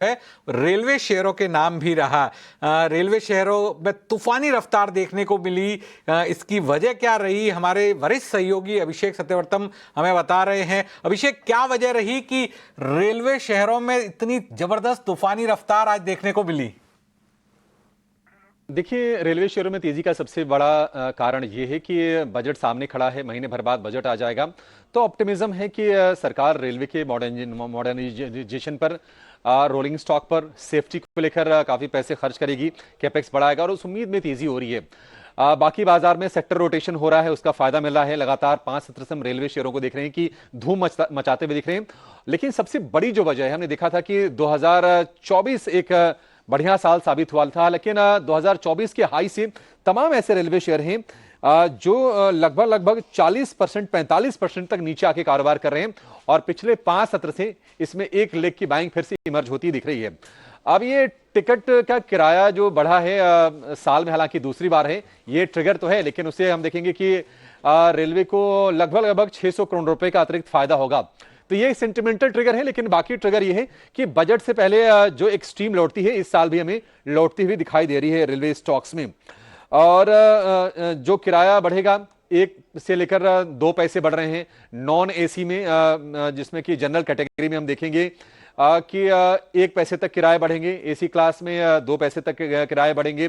है रेलवे शेयरों के नाम भी रहा। रेलवे शेयरों में तूफानी रफ्तार देखने को मिली। इसकी वजह क्या रही, हमारे वरिष्ठ सहयोगी अभिषेक सत्यवर्तन हमें बता रहे हैं। अभिषेक, क्या वजह रही कि रेलवे शेयरों में इतनी जबरदस्त तूफानी रफ्तार आज देखने को मिली? देखिए, रेलवे शेयरों में तेजी का सबसे बड़ा कारण ये है कि बजट सामने खड़ा है। महीने भर बाद बजट आ जाएगा, तो ऑप्टिमिज्म है कि सरकार रेलवे के मॉडर्नाइजेशन पर, रोलिंग स्टॉक पर, सेफ्टी को लेकर काफी पैसे खर्च करेगी, कैपेक्स बढ़ाएगा और उस उम्मीद में तेजी हो रही है। बाकी बाजार में सेक्टर रोटेशन हो रहा है, उसका फायदा मिल रहा है। लगातार 5 सत्र से हम रेलवे शेयरों को देख रहे हैं कि धूम मचाते हुए दिख रहे हैं। लेकिन सबसे बड़ी जो वजह है, हमने देखा था कि 2024 एक बढ़िया साल साबित हुआ था, लेकिन 2024 के हाई से तमाम ऐसे रेलवे शेयर हैं जो लगभग 40% 45% तक नीचे आके कारोबार कर रहे हैं और पिछले 5 सत्र से इसमें एक लेग की बाइंग फिर से इमर्ज होती दिख रही है। अब ये टिकट का किराया जो बढ़ा है साल में, हालांकि दूसरी बार है, ये ट्रिगर तो है, लेकिन उससे हम देखेंगे कि रेलवे को लगभग 600 करोड़ रुपए का अतिरिक्त फायदा होगा। तो ये सेंटिमेंटल ट्रिगर है, लेकिन बाकी ट्रिगर ये है कि बजट से पहले जो एक स्ट्रीम लौटती है, इस साल भी हमें लौटती हुई दिखाई दे रही है रेलवे स्टॉक्स में। और जो किराया बढ़ेगा, 1 से लेकर 2 पैसे बढ़ रहे हैं नॉन एसी में, जिसमें कि जनरल कैटेगरी में हम देखेंगे कि 1 पैसे तक किराए बढ़ेंगे, एसी क्लास में 2 पैसे तक किराए बढ़ेंगे।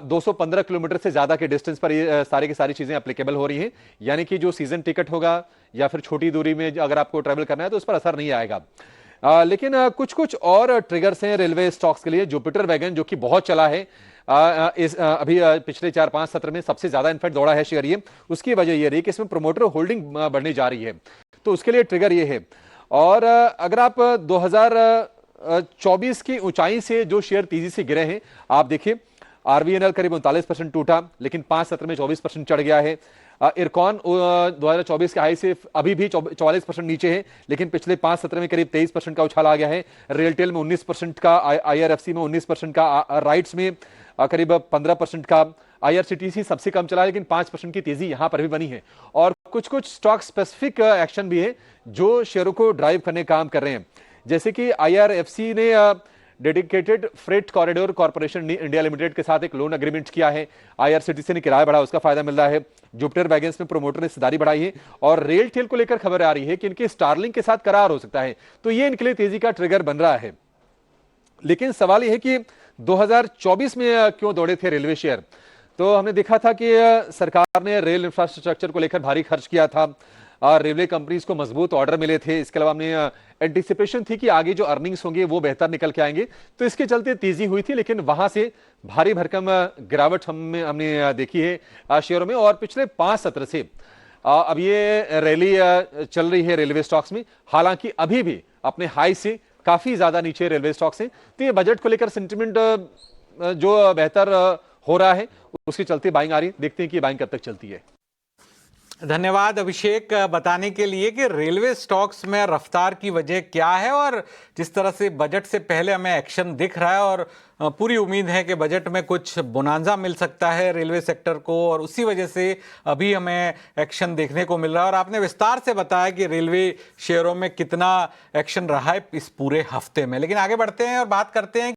215 किलोमीटर से ज्यादा के डिस्टेंस पर ये सारी की सारी चीजें एप्लीकेबल हो रही हैं, यानी कि जो सीजन टिकट होगा या फिर छोटी दूरी में अगर आपको ट्रेवल करना है तो उस पर असर नहीं आएगा। लेकिन कुछ और ट्रिगर्स हैं रेलवे स्टॉक्स के लिए। जुपिटर वैगन जो कि बहुत चला है, अभी पिछले 4-5 सत्र में सबसे ज्यादा इनफैक्ट दौड़ा है शेयर, ये उसकी वजह ये रही कि इसमें प्रोमोटर होल्डिंग बढ़ने जा रही है, तो उसके लिए ट्रिगर ये है। और अगर आप 2024 की ऊंचाई से जो शेयर तेजी से गिरे हैं, आप देखिए आरवीएनएल करीब 39% टूटा, लेकिन 5 सत्र में 24% चढ़ गया है। इरकॉन 2024 के हाई से अभी भी 44% नीचे है, लेकिन पिछले 5 सत्र में करीब 23% का उछाल आ गया है। रेलटेल में 19% का, आईआरएफसी में 19% का, राइट्स में करीब 15% का, आईआरसीटीसी सबसे कम चला, लेकिन 5% की तेजी यहां पर भी बनी है। और कुछ स्टॉक स्पेसिफिक एक्शन भी है जो शेयरों को ड्राइव करने का काम कर रहे हैं, जैसे कि आईआरएफसी ने dedicated freight corridor corporation India limited के साथ एक लोन एग्रीमेंट किया है। आईआरसीटीसी ने किराया बढ़ा, उसका फायदा मिल रहा है। जुपिटर वैगन्स में प्रोमोटर ने हिस्सेदारी बढ़ाई है और रेल टेल को लेकर खबर आ रही है कि इनके स्टारलिंक के साथ करार हो सकता है, तो ये इनके लिए तेजी का ट्रिगर बन रहा है। लेकिन सवाल यह है कि 2024 में क्यों दौड़े थे रेलवे शेयर? तो हमने देखा था कि सरकार ने रेल इंफ्रास्ट्रक्चर को लेकर भारी खर्च किया था, रेलवे कंपनीज को मजबूत ऑर्डर मिले थे। इसके अलावा हमने एंटिसिपेशन थी कि आगे जो अर्निंग्स होंगे वो बेहतर निकल के आएंगे, तो इसके चलते तेजी हुई थी। लेकिन वहां से भारी भरकम गिरावट हमने देखी है शेयरों में। और पिछले 5 सत्र से अब ये रैली चल रही है रेलवे स्टॉक्स में, हालांकि अभी भी अपने हाई से काफी ज्यादा नीचे रेलवे स्टॉक्स हैं। तो ये बजट को लेकर सेंटिमेंट जो बेहतर हो रहा है, उसके चलते बाइंग आ रही है। देखते हैं कि बाइंग कब तक चलती है। धन्यवाद अभिषेक बताने के लिए कि रेलवे स्टॉक्स में रफ्तार की वजह क्या है और जिस तरह से बजट से पहले हमें एक्शन दिख रहा है और पूरी उम्मीद है कि बजट में कुछ बोनांजा मिल सकता है रेलवे सेक्टर को, और उसी वजह से अभी हमें एक्शन देखने को मिल रहा है। और आपने विस्तार से बताया कि रेलवे शेयरों में कितना एक्शन रहा है इस पूरे हफ्ते में। लेकिन आगे बढ़ते हैं और बात करते हैं